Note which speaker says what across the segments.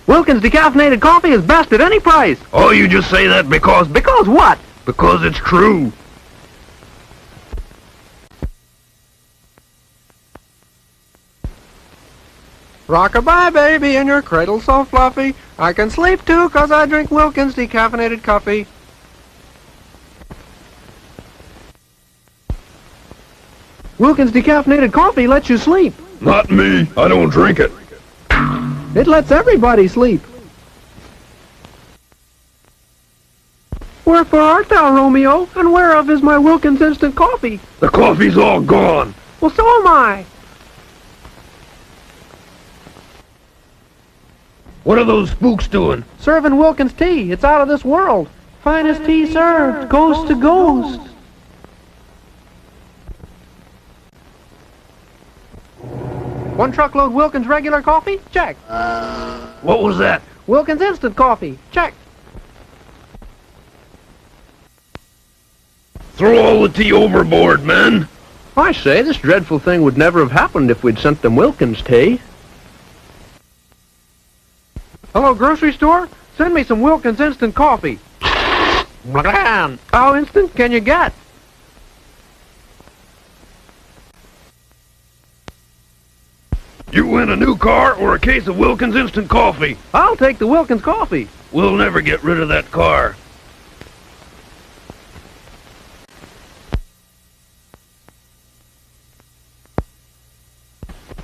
Speaker 1: Wilkins decaffeinated coffee is best at any price.
Speaker 2: Oh, you just say that because...
Speaker 1: Because what?
Speaker 2: Because it's true.
Speaker 1: Rock-a-bye, baby, in your cradle so fluffy. I can sleep, too, 'cause I drink Wilkins decaffeinated coffee. Wilkins decaffeinated coffee lets you sleep.
Speaker 2: Not me. I don't drink it.
Speaker 1: It lets everybody sleep. Wherefore art thou, Romeo, and whereof is my Wilkins instant coffee?
Speaker 2: The coffee's all gone.
Speaker 1: Well, so am I.
Speaker 2: What are those spooks doing?
Speaker 1: Serving Wilkins tea. It's out of this world. Finest tea served, ghost to ghost. One truckload Wilkins regular coffee? Check.
Speaker 2: What was that?
Speaker 1: Wilkins instant coffee? Check.
Speaker 2: Throw all the tea overboard, men.
Speaker 1: I say, this dreadful thing would never have happened if we'd sent them Wilkins tea. Hello, grocery store? Send me some Wilkins instant coffee. How instant can you get?
Speaker 2: You win a new car or a case of Wilkins instant coffee.
Speaker 1: I'll take the Wilkins coffee.
Speaker 2: We'll never get rid of that car.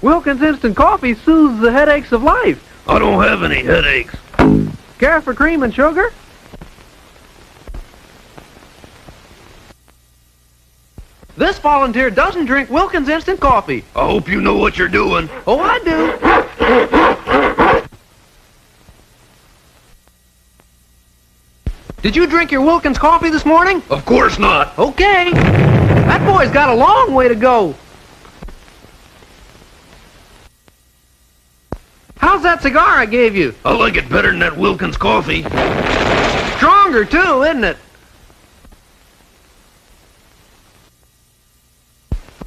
Speaker 1: Wilkins instant coffee soothes the headaches of life.
Speaker 2: I don't have any headaches.
Speaker 1: Care for cream and sugar? This volunteer doesn't drink Wilkins instant coffee.
Speaker 2: I hope you know what you're doing.
Speaker 1: Oh, I do. Did you drink your Wilkins coffee this morning?
Speaker 2: Of course not.
Speaker 1: Okay. That boy's got a long way to go. How's that cigar I gave you?
Speaker 2: I like it better than that Wilkins coffee.
Speaker 1: Stronger, too, isn't it?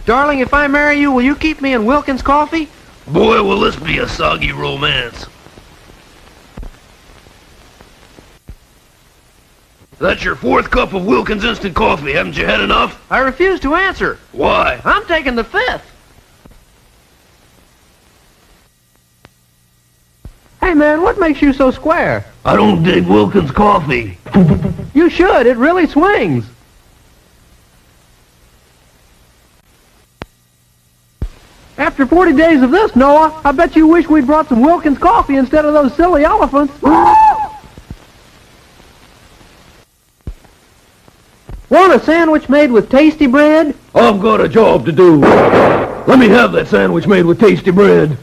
Speaker 1: Darling, if I marry you, will you keep me in Wilkins coffee?
Speaker 2: Boy, will this be a soggy romance. That's your fourth cup of Wilkins instant coffee. Haven't you had enough?
Speaker 1: I refuse to answer.
Speaker 2: Why?
Speaker 1: I'm taking the fifth. Hey, man, what makes you so square?
Speaker 2: I don't dig Wilkins coffee.
Speaker 1: You should. It really swings. After 40 days of this, Noah, I bet you wish we'd brought some Wilkins coffee instead of those silly elephants. Want a sandwich made with tasty bread?
Speaker 2: I've got a job to do. Let me have that sandwich made with tasty bread.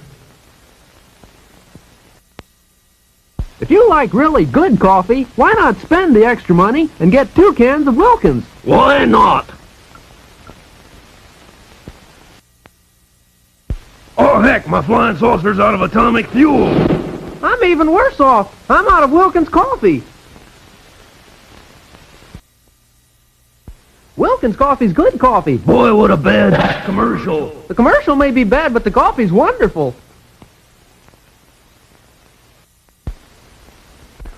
Speaker 1: If you like really good coffee, why not spend the extra money and get 2 cans of Wilkins?
Speaker 2: Why not? Oh, heck, my flying saucer's out of atomic fuel.
Speaker 1: I'm even worse off. I'm out of Wilkins coffee. Wilkins coffee's good coffee.
Speaker 2: Boy, what a bad commercial.
Speaker 1: The commercial may be bad, but the coffee's wonderful.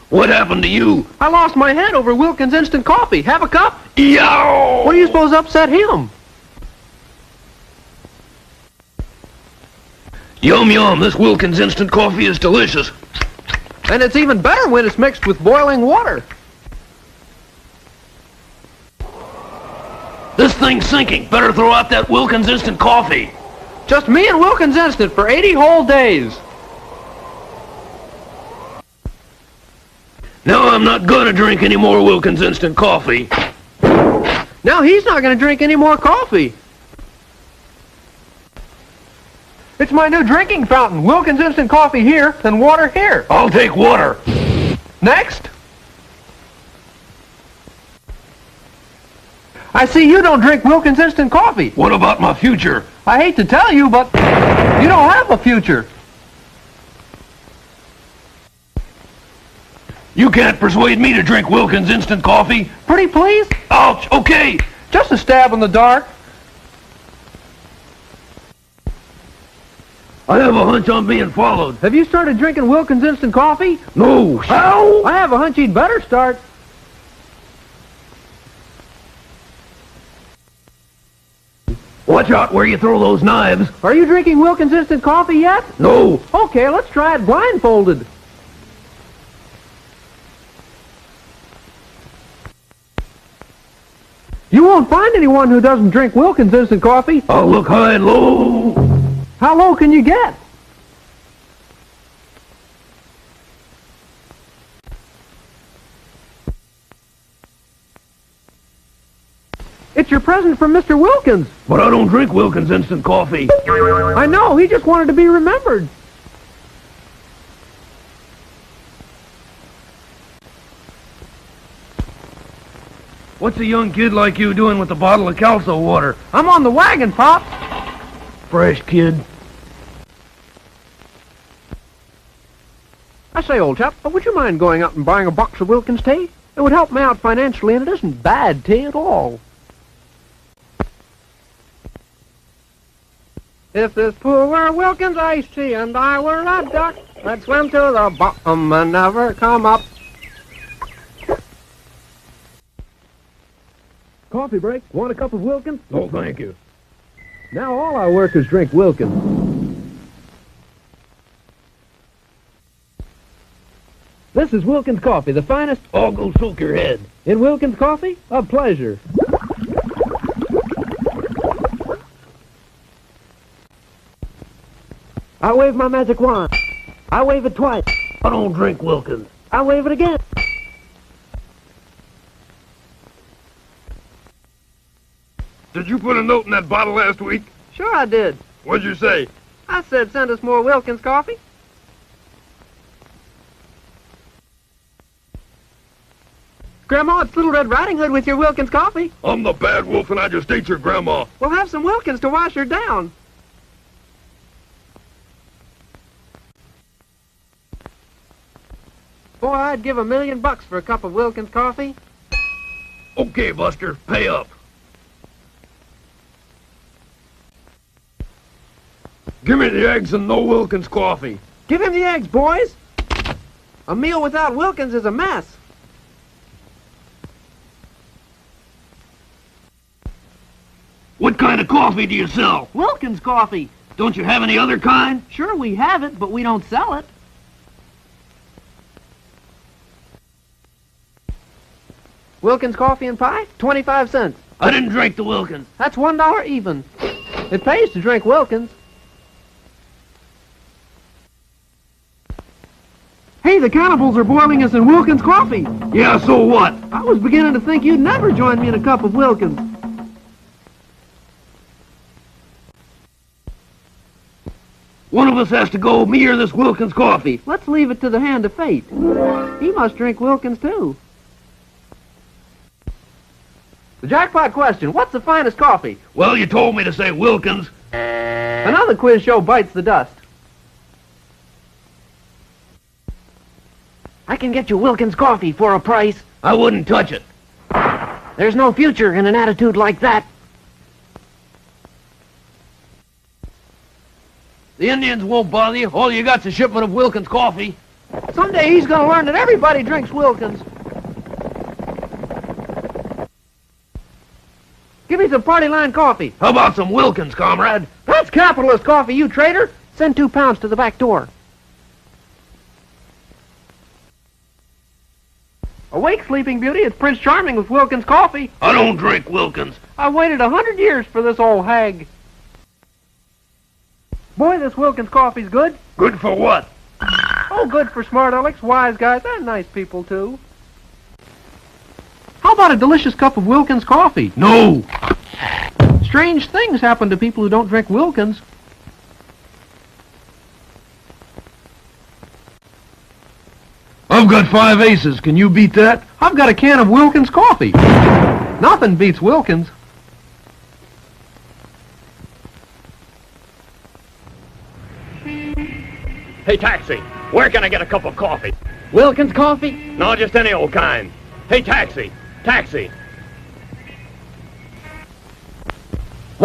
Speaker 2: What happened to you?
Speaker 1: I lost my head over Wilkins instant coffee. Have a cup?
Speaker 2: Yow!
Speaker 1: What do you suppose upset him?
Speaker 2: Yum, yum, this Wilkins instant coffee is delicious.
Speaker 1: And it's even better when it's mixed with boiling water.
Speaker 2: This thing's sinking. Better throw out that Wilkins instant coffee.
Speaker 1: Just me and Wilkins instant for 80 whole days.
Speaker 2: Now I'm not gonna drink any more Wilkins instant coffee.
Speaker 1: Now he's not going to drink any more coffee. It's my new drinking fountain. Wilkins instant coffee here, then water here.
Speaker 2: I'll take water.
Speaker 1: Next. I see you don't drink Wilkins instant coffee.
Speaker 2: What about my future?
Speaker 1: I hate to tell you, but you don't have a future.
Speaker 2: You can't persuade me to drink Wilkins instant coffee.
Speaker 1: Pretty please?
Speaker 2: Ouch, okay.
Speaker 1: Just a stab in the dark.
Speaker 2: I have a hunch I'm being followed.
Speaker 1: Have you started drinking Wilkins instant coffee?
Speaker 2: No. How?
Speaker 1: I have a hunch you'd better start.
Speaker 2: Watch out where you throw those knives.
Speaker 1: Are you drinking Wilkins instant coffee yet?
Speaker 2: No.
Speaker 1: Okay, let's try it blindfolded. You won't find anyone who doesn't drink Wilkins instant coffee.
Speaker 2: I'll look high and low.
Speaker 1: How low can you get? It's your present from Mr. Wilkins.
Speaker 2: But I don't drink Wilkins instant coffee.
Speaker 1: I know, he just wanted to be remembered.
Speaker 2: What's a young kid like you doing with a bottle of calso water?
Speaker 1: I'm on the wagon, Pop.
Speaker 2: Fresh kid.
Speaker 1: I say, old chap, would you mind going out and buying a box of Wilkins tea? It would help me out financially, and it isn't bad tea at all. If this pool were Wilkins iced tea and I were a duck, I'd swim to the bottom and never come up. Coffee break. Want a cup of Wilkins?
Speaker 2: No, thank you.
Speaker 1: Now all our workers drink Wilkins. This is Wilkins coffee, the finest.
Speaker 2: I'll go soak your head.
Speaker 1: In Wilkins coffee, a pleasure. I wave my magic wand. I wave it twice.
Speaker 2: I don't drink Wilkins.
Speaker 1: I wave it again.
Speaker 2: Did you put a note in that bottle last week?
Speaker 1: Sure I did.
Speaker 2: What'd you say?
Speaker 1: I said send us more Wilkins coffee. Grandma, it's Little Red Riding Hood with your Wilkins coffee.
Speaker 2: I'm the bad wolf and I just ate your grandma.
Speaker 1: We'll have some Wilkins to wash her down. Boy, I'd give $1,000,000 for a cup of Wilkins coffee.
Speaker 2: Okay, Buster, pay up. Give me the eggs and no Wilkins coffee.
Speaker 1: Give him the eggs, boys. A meal without Wilkins is a mess.
Speaker 2: What kind of coffee do you sell?
Speaker 1: Wilkins coffee.
Speaker 2: Don't you have any other kind?
Speaker 1: Sure, we have it, but we don't sell it. Wilkins coffee and pie, 25 cents.
Speaker 2: I didn't drink the Wilkins.
Speaker 1: That's $1 even. It pays to drink Wilkins. Hey, the cannibals are boiling us in Wilkins coffee.
Speaker 2: Yeah, so what?
Speaker 1: I was beginning to think you'd never join me in a cup of Wilkins.
Speaker 2: One of us has to go, me or this Wilkins coffee.
Speaker 1: Let's leave it to the hand of fate. He must drink Wilkins, too. The jackpot question, what's the finest coffee?
Speaker 2: Well, you told me to say Wilkins.
Speaker 1: Another quiz show bites the dust. I can get you Wilkins coffee for a price.
Speaker 2: I wouldn't touch it.
Speaker 1: There's no future in an attitude like that.
Speaker 2: The Indians won't bother you. All you got's a shipment of Wilkins coffee.
Speaker 1: Someday he's going to learn that everybody drinks Wilkins. Give me some party line coffee.
Speaker 2: How about some Wilkins, comrade?
Speaker 1: That's capitalist coffee, you traitor. Send 2 pounds to the back door. Awake, Sleeping Beauty. It's Prince Charming with Wilkins coffee.
Speaker 2: I don't drink Wilkins.
Speaker 1: I waited 100 years for this old hag. Boy, this Wilkins coffee's good.
Speaker 2: Good for what?
Speaker 1: Oh, good for smart alecks, wise guys, and nice people, too. How about a delicious cup of Wilkins coffee?
Speaker 2: No.
Speaker 1: Strange things happen to people who don't drink Wilkins.
Speaker 2: I've got 5 aces. Can you beat that?
Speaker 1: I've got a can of Wilkins coffee. Nothing beats Wilkins.
Speaker 3: Hey, taxi, where can I get a cup of coffee?
Speaker 1: Wilkins coffee?
Speaker 3: No, just any old kind. Hey, taxi, taxi.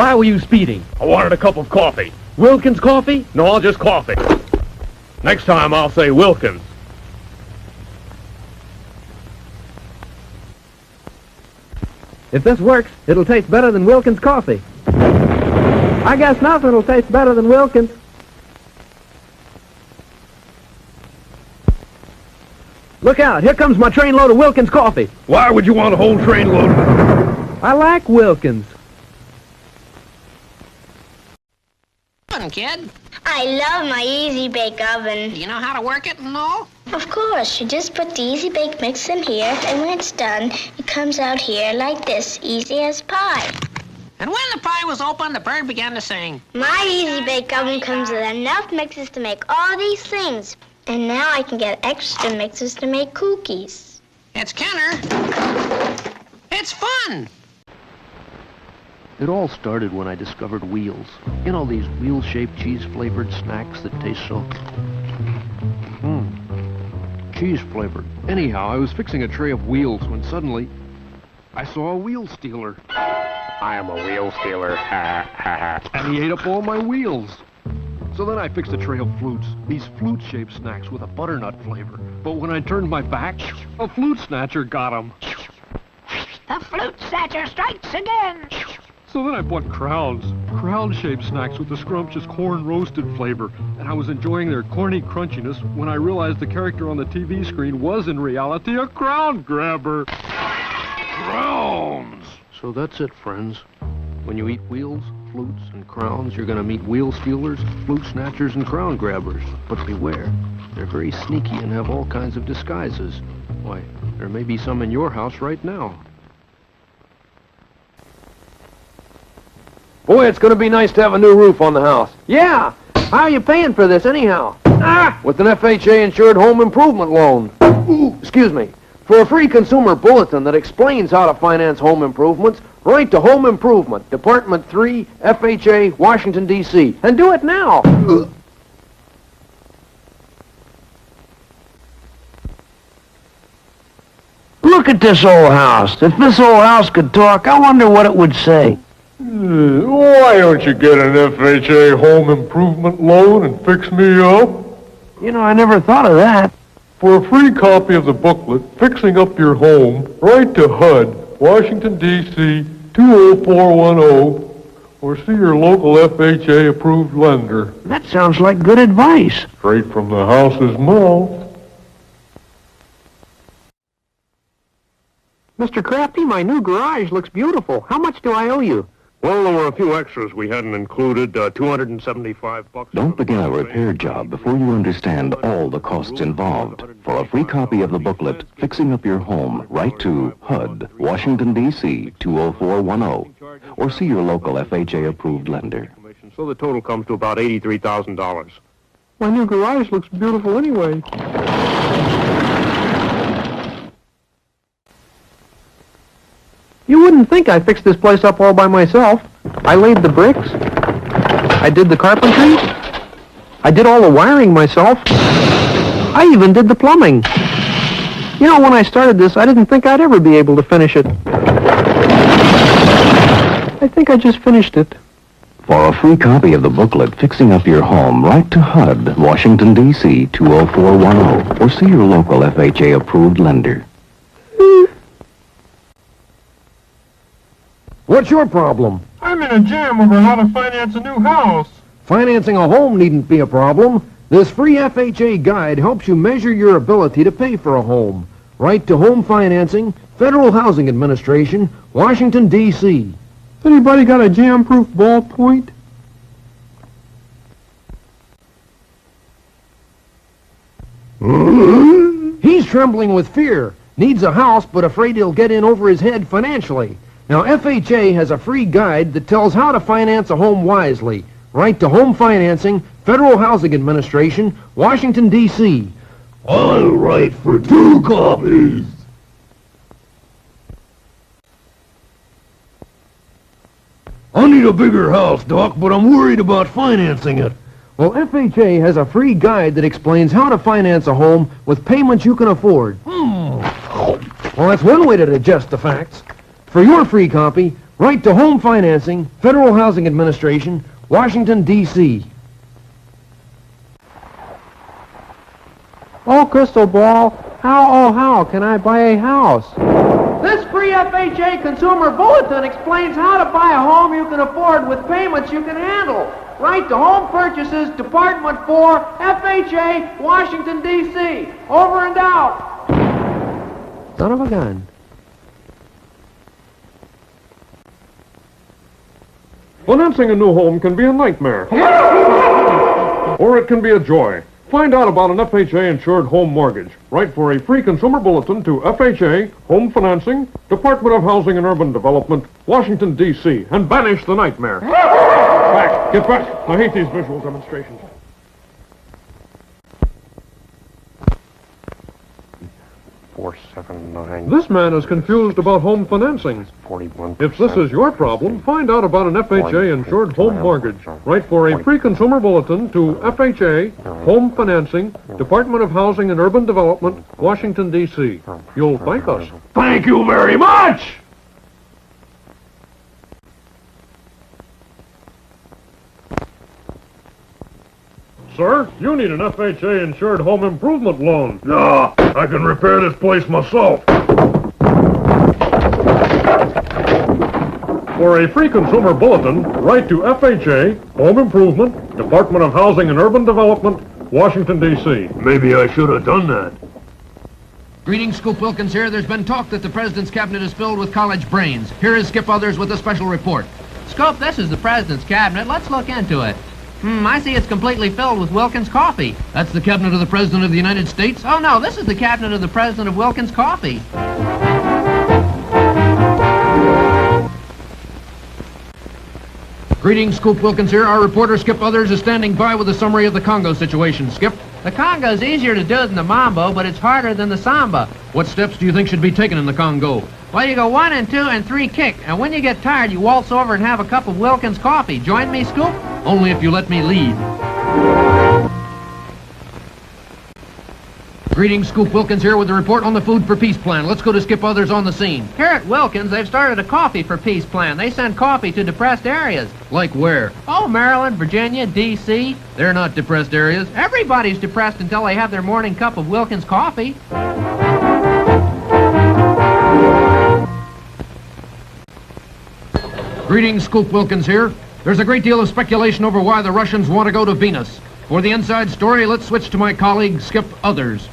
Speaker 3: Why were you speeding? I wanted a cup of coffee. Wilkins coffee? No, just coffee. Next time I'll say Wilkins.
Speaker 1: If this works, it'll taste better than Wilkins coffee. I guess nothing will taste better than Wilkins. Look out, here comes my trainload of Wilkins coffee.
Speaker 2: Why would you want a whole trainload?
Speaker 1: I like Wilkins.
Speaker 4: Kid.
Speaker 5: I love my Easy Bake Oven.
Speaker 4: Do you know how to work it and all?
Speaker 5: Of course, you just put the Easy Bake mix in here, and when it's done, it comes out here like this, easy as pie.
Speaker 4: And when the pie was open, the bird began to sing.
Speaker 5: My Easy Bake Oven comes with enough mixes to make all these things. And now I can get extra mixes to make cookies.
Speaker 4: It's Kenner. It's fun.
Speaker 6: It all started when I discovered wheels. You know, these wheel-shaped cheese-flavored snacks that taste so... cheese-flavored. Anyhow, I was fixing a tray of wheels when suddenly I saw a wheel stealer.
Speaker 3: I am a wheel stealer. Ha, ha, ha.
Speaker 6: And he ate up all my wheels. So then I fixed a tray of flutes, these flute-shaped snacks with a butternut flavor. But when I turned my back, a flute snatcher got them.
Speaker 4: The flute snatcher strikes again.
Speaker 6: So then I bought crowns, crown-shaped snacks with the scrumptious corn-roasted flavor, and I was enjoying their corny crunchiness when I realized the character on the TV screen was in reality a crown grabber.
Speaker 2: Crowns!
Speaker 6: So that's it, friends. When you eat wheels, flutes, and crowns, you're gonna meet wheel stealers, flute snatchers, and crown grabbers. But beware, they're very sneaky and have all kinds of disguises. Why, there may be some in your house right now.
Speaker 1: Boy, it's going to be nice to have a new roof on the house. Yeah. How are you paying for this anyhow? With an FHA-insured home improvement loan. Excuse me. For a free consumer bulletin that explains how to finance home improvements, write to Home Improvement, Department 3, FHA, Washington, D.C. And do it now.
Speaker 7: Look at this old house. If this old house could talk, I wonder what it would say.
Speaker 2: Why don't you get an FHA home improvement loan and fix me up?
Speaker 7: You know, I never thought of that.
Speaker 2: For a free copy of the booklet, Fixing Up Your Home, write to HUD, Washington, D.C., 20410, or see your local FHA-approved lender.
Speaker 7: That sounds like good advice.
Speaker 2: Straight from the house's mouth.
Speaker 1: Mr. Crafty, my new garage looks beautiful. How much do I owe you?
Speaker 2: Well, there were a few extras we hadn't included, $275.
Speaker 8: Don't begin a repair job before you understand all the costs involved. For a free copy of the booklet, Fixing Up Your Home, write to HUD, Washington, D.C., 20410, or see your local FHA-approved lender.
Speaker 2: So the total comes to about $83,000.
Speaker 1: My new garage looks beautiful anyway. You wouldn't think I fixed this place up all by myself. I laid the bricks. I did the carpentry. I did all the wiring myself. I even did the plumbing. You know, when I started this, I didn't think I'd ever be able to finish it. I think I just finished it.
Speaker 8: For a free copy of the booklet, Fixing Up Your Home, write to HUD, Washington, D.C., 20410, or see your local FHA-approved lender.
Speaker 1: What's your problem?
Speaker 9: I'm in a jam over how to finance a new house.
Speaker 1: Financing a home needn't be a problem. This free FHA guide helps you measure your ability to pay for a home. Write to Home Financing, Federal Housing Administration, Washington, D.C.
Speaker 9: Anybody got a jam-proof ballpoint?
Speaker 1: He's trembling with fear. Needs a house, but afraid he'll get in over his head financially. Now, FHA has a free guide that tells how to finance a home wisely. Write to Home Financing, Federal Housing Administration, Washington, D.C.
Speaker 2: I'll write for 2 copies. I need a bigger house, Doc, but I'm worried about financing it.
Speaker 1: Well, FHA has a free guide that explains how to finance a home with payments you can afford. Well, that's one way to digest the facts. For your free copy, Write to Home Financing, Federal Housing Administration, Washington, D.C.
Speaker 9: Oh, Crystal Ball, how can I buy a house?
Speaker 1: This free FHA Consumer Bulletin explains how to buy a home you can afford with payments you can handle. Write to Home Purchases, Department 4, FHA, Washington, D.C. Over and out.
Speaker 9: Son of a gun.
Speaker 2: Financing a new home can be a nightmare. Or it can be a joy. Find out about an FHA-insured home mortgage. Write for a free consumer bulletin to FHA, Home Financing, Department of Housing and Urban Development, Washington, D.C., and banish the nightmare. Back! Get back! I hate these visual demonstrations.
Speaker 3: 479.
Speaker 2: This man is confused about home financing.
Speaker 3: 41.
Speaker 2: If this is your problem, find out about an FHA-insured home mortgage. Write for a free consumer bulletin to FHA, Home Financing, Department of Housing and Urban Development, Washington, D.C. You'll thank us.
Speaker 1: Thank you very much!
Speaker 2: Sir, you need an FHA-insured home improvement loan.
Speaker 3: No, I can repair this place myself.
Speaker 2: For a free consumer bulletin, write to FHA, Home Improvement, Department of Housing and Urban Development, Washington, D.C.
Speaker 3: Maybe I should have done that.
Speaker 6: Greetings, Scoop Wilkins here. There's been talk that the President's cabinet is filled with college brains. Here is Skip Others with a special report.
Speaker 10: Scoop, this is the President's cabinet. Let's look into it. I see it's completely filled with Wilkins coffee.
Speaker 6: That's the cabinet of the President of the United States?
Speaker 10: Oh, no, this is the cabinet of the President of Wilkins Coffee.
Speaker 6: Greetings, Scoop Wilkins here. Our reporter, Skip Others, is standing by with a summary of the Congo situation. Skip?
Speaker 10: The Congo's easier to do than the mambo, but it's harder than the samba.
Speaker 6: What steps do you think should be taken in the Congo?
Speaker 10: Well, you go 1 and 2 and 3 kick, and when you get tired, you waltz over and have a cup of Wilkins coffee. Join me, Scoop?
Speaker 6: Only if you let me lead. Greetings, Scoop Wilkins here with a report on the Food for Peace plan. Let's go to Skip Others on the scene.
Speaker 10: Here at Wilkins, they've started a Coffee for Peace plan. They send coffee to depressed areas.
Speaker 6: Like where?
Speaker 10: Oh, Maryland, Virginia, D.C.
Speaker 6: They're not depressed areas.
Speaker 10: Everybody's depressed until they have their morning cup of Wilkins coffee.
Speaker 6: Greetings, Scoop Wilkins here. There's a great deal of speculation over why the Russians want to go to Venus. For the inside story, let's switch to my colleague, Skip Others.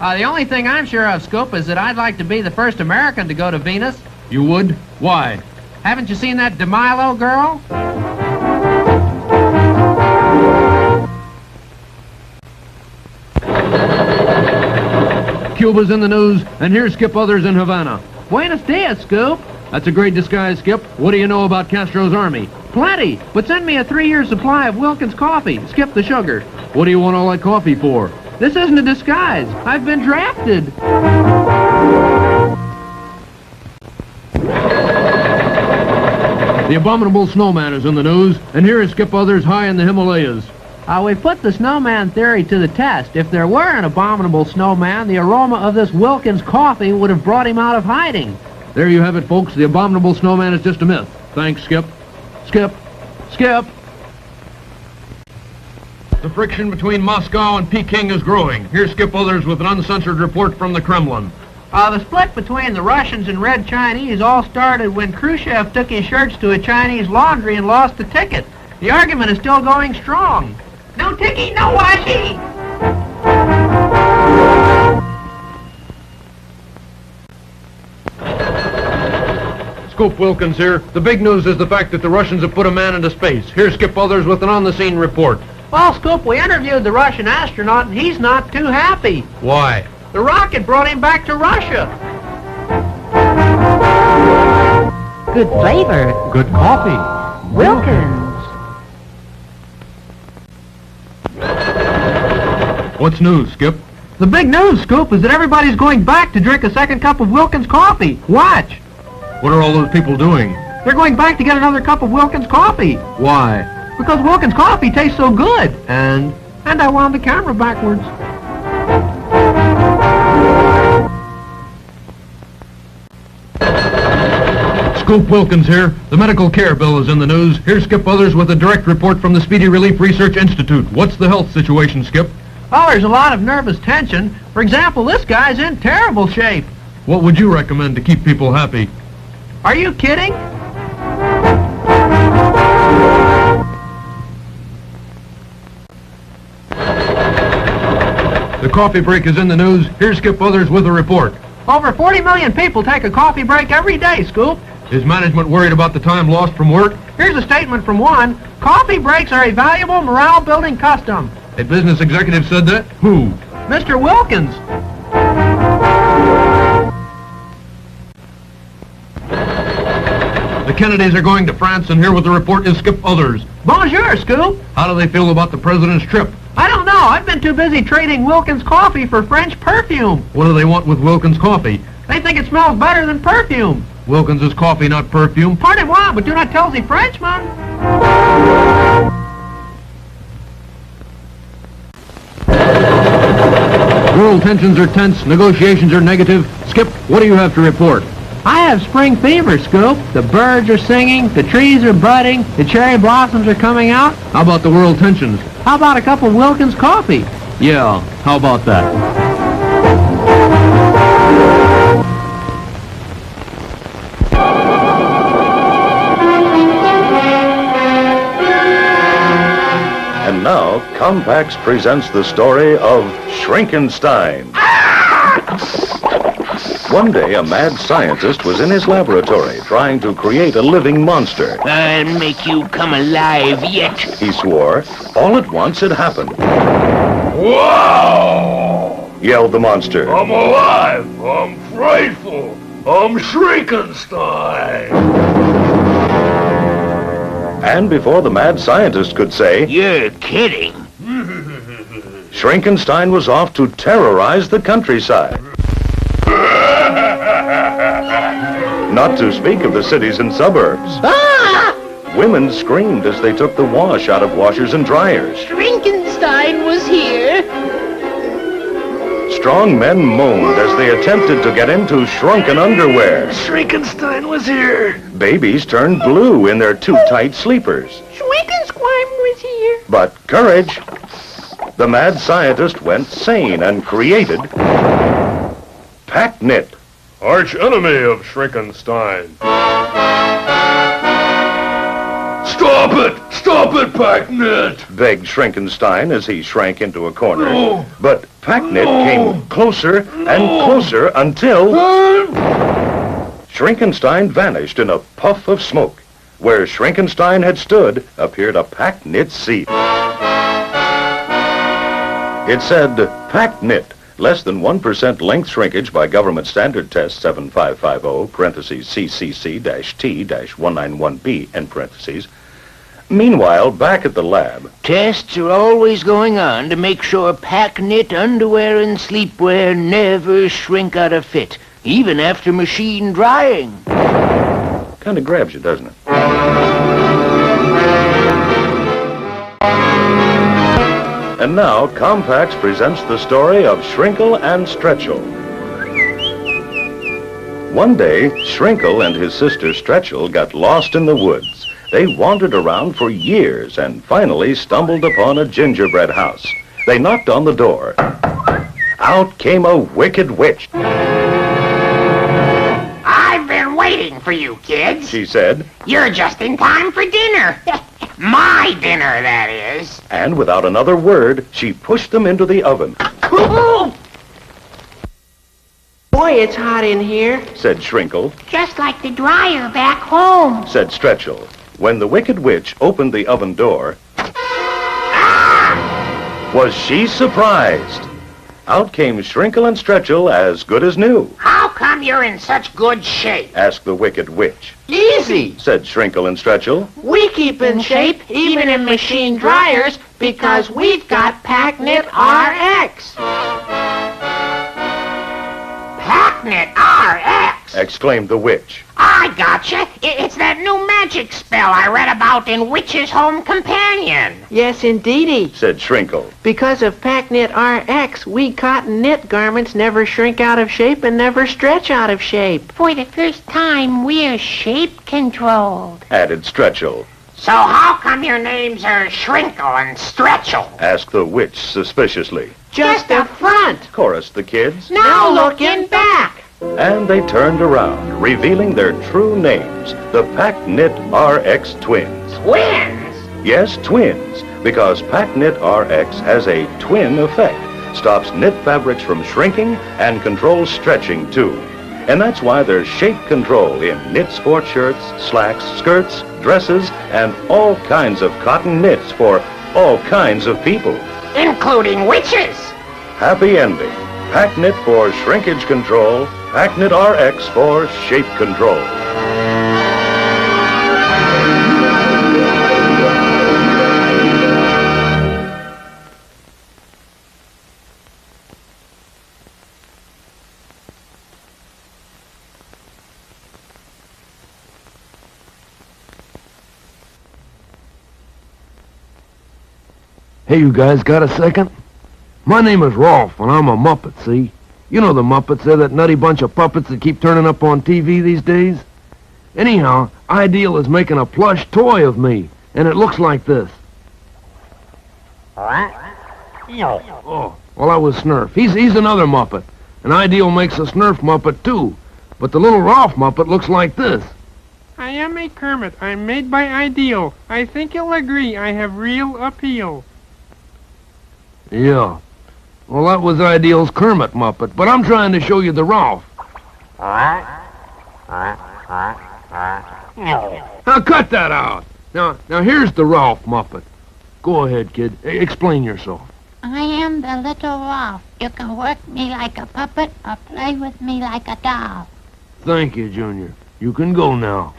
Speaker 10: The only thing I'm sure of, Scoop, is that I'd like to be the first American to go to Venus.
Speaker 6: You would? Why?
Speaker 10: Haven't you seen that DeMilo girl?
Speaker 6: Cuba's in the news, and here's Skip Others in Havana.
Speaker 10: Buenos dias, Scoop.
Speaker 6: That's a great disguise, Skip. What do you know about Castro's army?
Speaker 10: Plenty, but send me a 3-year supply of Wilkins coffee. Skip the sugar.
Speaker 6: What do you want all that coffee for?
Speaker 10: This isn't a disguise. I've been drafted.
Speaker 6: The abominable snowman is in the news, and here is Skip Others high in the Himalayas.
Speaker 10: We put the snowman theory to the test. If there were an abominable snowman, the aroma of this Wilkins coffee would have brought him out of hiding.
Speaker 6: There you have it, folks. The abominable snowman is just a myth. Thanks, Skip. Skip. Skip. The friction between Moscow and Peking is growing. Here's Skip Others with an uncensored report from the Kremlin.
Speaker 10: The split between the Russians and Red Chinese all started when Khrushchev took his shirts to a Chinese laundry and lost the ticket. The argument is still going strong. No ticky, no washi!
Speaker 6: Scoop Wilkins here. The big news is the fact that the Russians have put a man into space. Here's Skip Others with an on-the-scene report.
Speaker 10: Well, Scoop, we interviewed the Russian astronaut, and he's not too happy.
Speaker 6: Why?
Speaker 10: The rocket brought him back to Russia.
Speaker 11: Good flavor.
Speaker 2: Good coffee.
Speaker 11: Wilkins.
Speaker 6: What's news, Skip?
Speaker 10: The big news, Scoop, is that everybody's going back to drink a second cup of Wilkins coffee. Watch.
Speaker 6: What are all those people doing?
Speaker 10: They're going back to get another cup of Wilkins coffee.
Speaker 6: Why?
Speaker 10: Because Wilkins coffee tastes so good. And I wound the camera backwards.
Speaker 3: Scoop Wilkins here. The medical care bill is in the news. Here's Skip Others with a direct report from the Speedy Relief Research Institute. What's the health situation, Skip?
Speaker 10: Oh, there's a lot of nervous tension. For example, this guy's in terrible shape.
Speaker 3: What would you recommend to keep people happy?
Speaker 10: Are you kidding?
Speaker 3: The coffee break is in the news. Here's Skip Others with a report.
Speaker 10: Over 40 million people take a coffee break every day, Scoop.
Speaker 3: Is management worried about the time lost from work?
Speaker 10: Here's a statement from one. Coffee breaks are a valuable morale-building custom.
Speaker 3: A business executive said that? Who?
Speaker 10: Mr. Wilkins.
Speaker 3: The Kennedys are going to France, and here with the report is Skip Others.
Speaker 10: Bonjour, Scoop.
Speaker 3: How do they feel about the president's trip?
Speaker 10: I don't know. I've been too busy trading Wilkins coffee for French perfume.
Speaker 3: What do they want with Wilkins coffee?
Speaker 10: They think it smells better than perfume.
Speaker 3: Wilkins is coffee, not perfume.
Speaker 10: Pardon-moi, but do not tell the Frenchman.
Speaker 3: World tensions are tense, negotiations are negative. Skip, what do you have to report?
Speaker 10: I have spring fever, Scoop. The birds are singing, the trees are budding, the cherry blossoms are coming out.
Speaker 3: How about the world tensions?
Speaker 10: How about a cup of Wilkins coffee?
Speaker 3: Yeah, how about that?
Speaker 12: And now, Compacts presents the story of Shrinkenstein. One day, a mad scientist was in his laboratory trying to create a living monster.
Speaker 4: I'll make you come alive yet.
Speaker 12: He swore. All at once it happened.
Speaker 2: Wow!
Speaker 12: Yelled the monster.
Speaker 2: I'm alive! I'm frightful! I'm Shrinkenstein!
Speaker 12: And before the mad scientist could say,
Speaker 4: You're kidding.
Speaker 12: Shrinkenstein was off to terrorize the countryside. Not to speak of the cities and suburbs.
Speaker 4: Ah!
Speaker 12: Women screamed as they took the wash out of washers and dryers.
Speaker 4: Shrinkenstein was here.
Speaker 12: Strong men moaned as they attempted to get into shrunken underwear.
Speaker 2: Shrinkenstein was here!
Speaker 12: Babies turned blue in their too tight sleepers.
Speaker 4: Shrinkenstein was here.
Speaker 12: But courage! The mad scientist went sane and created Packnit.
Speaker 2: Arch enemy of Shrinkenstein. Stop it! Stop it, Packnit!
Speaker 12: Begged Shrinkenstein as he shrank into a corner.
Speaker 2: No.
Speaker 12: But Packnit came closer and closer until Shrinkenstein vanished in a puff of smoke. Where Shrinkenstein had stood appeared a Packnit seat. It said, Packnit, less than 1% length shrinkage by government standard test 7550, parentheses CCC-T-191B, end parentheses. Meanwhile, back at the lab,
Speaker 4: Tests are always going on to make sure pack-knit underwear and sleepwear never shrink out of fit, even after machine drying.
Speaker 12: kind of grabs you, doesn't it? And now, Compacts presents the story of Shrinkle and Stretchel. One day, Shrinkle and his sister Stretchel got lost in the woods. They wandered around for years and finally stumbled upon a gingerbread house. They knocked on the door. Out came a wicked witch.
Speaker 4: I've been waiting for you, kids.
Speaker 12: She said.
Speaker 4: You're just in time for dinner. My dinner, that is.
Speaker 12: And without another word, she pushed them into the oven.
Speaker 11: Boy, it's hot in here.
Speaker 12: Said Shrinkle.
Speaker 4: Just like the dryer back home.
Speaker 12: Said Stretchel. When the wicked witch opened the oven door, was she surprised? Out came Shrinkle and Stretchel as good as new.
Speaker 4: How come you're in such good shape?
Speaker 12: Asked the wicked witch.
Speaker 11: Easy.
Speaker 12: Said Shrinkle and Stretchel.
Speaker 11: We keep in shape, even in machine dryers, because we've got Packnit RX.
Speaker 4: Packnit RX?
Speaker 12: exclaimed the witch.
Speaker 11: I gotcha. It's that new magic spell I read about in Witch's Home Companion.
Speaker 10: Yes, indeedy.
Speaker 12: Said Shrinkle.
Speaker 10: Because of Packnit RX, we cotton knit garments never shrink out of shape and never stretch out of shape.
Speaker 11: For the first time, we're shape-controlled.
Speaker 12: Added Stretchel.
Speaker 11: So how come your names are Shrinkle and Stretchel?
Speaker 12: Asked the witch suspiciously.
Speaker 10: Just a front.
Speaker 12: Chorused the kids.
Speaker 11: Now looking back.
Speaker 12: And they turned around, revealing their true names, the Packnit RX twins.
Speaker 11: Twins?
Speaker 12: Yes, twins, because Packnit RX has a twin effect, stops knit fabrics from shrinking and controls stretching too. And that's why there's shape control in knit sport shirts, slacks, skirts, dresses, and all kinds of cotton knits for all kinds of people.
Speaker 11: Including witches.
Speaker 12: Happy ending. Packnit for shrinkage control, Packnit RX for shape control.
Speaker 1: Hey, you guys got a second? My name is Rolf, and I'm a Muppet, see? You know the Muppets, they're that nutty bunch of puppets that keep turning up on TV these days. Anyhow, Ideal is making a plush toy of me, and it looks like this. Oh, well, that was Snurf. He's another Muppet, and Ideal makes a Snurf Muppet, too. But the little Rolf Muppet looks like this.
Speaker 9: I am a Kermit. I'm made by Ideal. I think you'll agree I have real appeal.
Speaker 1: Yeah. Well, that was Ideal's Kermit Muppet, but I'm trying to show you the Rolf. Now, cut that out. Now, here's the Rolf Muppet. Go ahead, kid. Explain yourself.
Speaker 13: I am the little Rolf. You can work me like a puppet or play with me like a doll.
Speaker 1: Thank you, Junior. You can go now.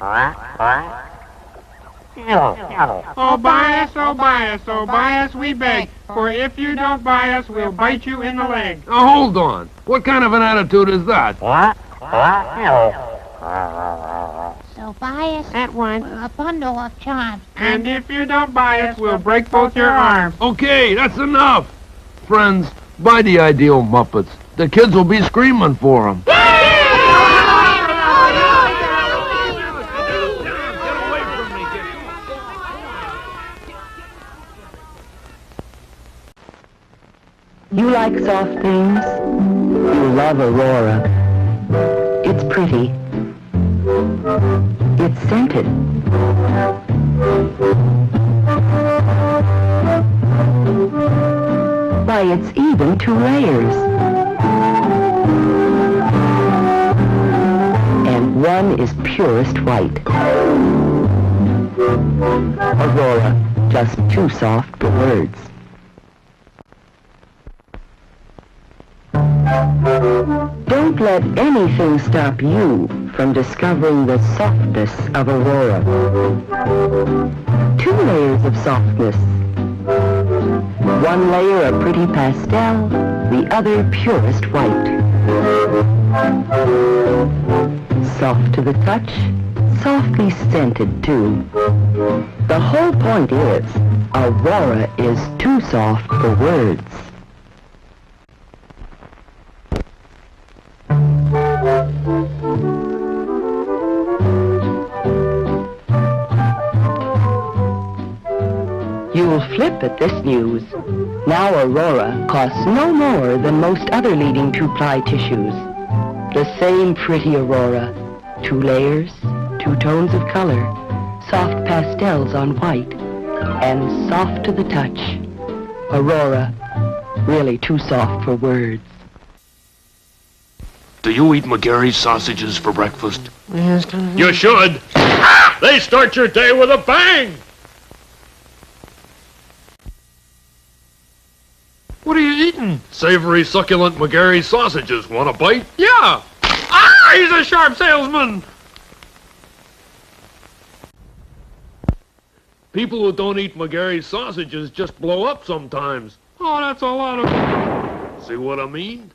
Speaker 9: Oh, buy us, oh, buy us, oh, buy us, we beg. For if you don't buy us, we'll bite you in the leg.
Speaker 1: Now, hold on. What kind of an attitude is that?
Speaker 13: So buy us at once a bundle of charms.
Speaker 9: And if you don't buy us, we'll break both your arms.
Speaker 1: Okay, that's enough. Friends, buy the Ideal Muppets. The kids will be screaming for them.
Speaker 14: You like soft things? You love Aurora. It's pretty. It's scented. Why, it's even 2 layers. And one is purest white. Aurora, just too soft for words. Don't let anything stop you from discovering the softness of Aurora. 2 layers of softness. 1 layer of pretty pastel, the other purest white. Soft to the touch, softly scented too. The whole point is, Aurora is too soft for words. You'll flip at this news. Now Aurora costs no more than most other leading 2-ply tissues. The same pretty Aurora. 2 layers, 2 tones of color, soft pastels on white, and soft to the touch. Aurora, really too soft for words.
Speaker 6: Do you eat McGarry's sausages for breakfast?
Speaker 10: Yes,
Speaker 6: You should. They start your day with a bang. What are you eating? Savory, succulent McGarry's sausages. Want a bite?
Speaker 9: Yeah! Ah, he's a sharp salesman!
Speaker 6: People who don't eat McGarry's sausages just blow up sometimes.
Speaker 9: Oh, that's a lot of...
Speaker 6: See what I mean?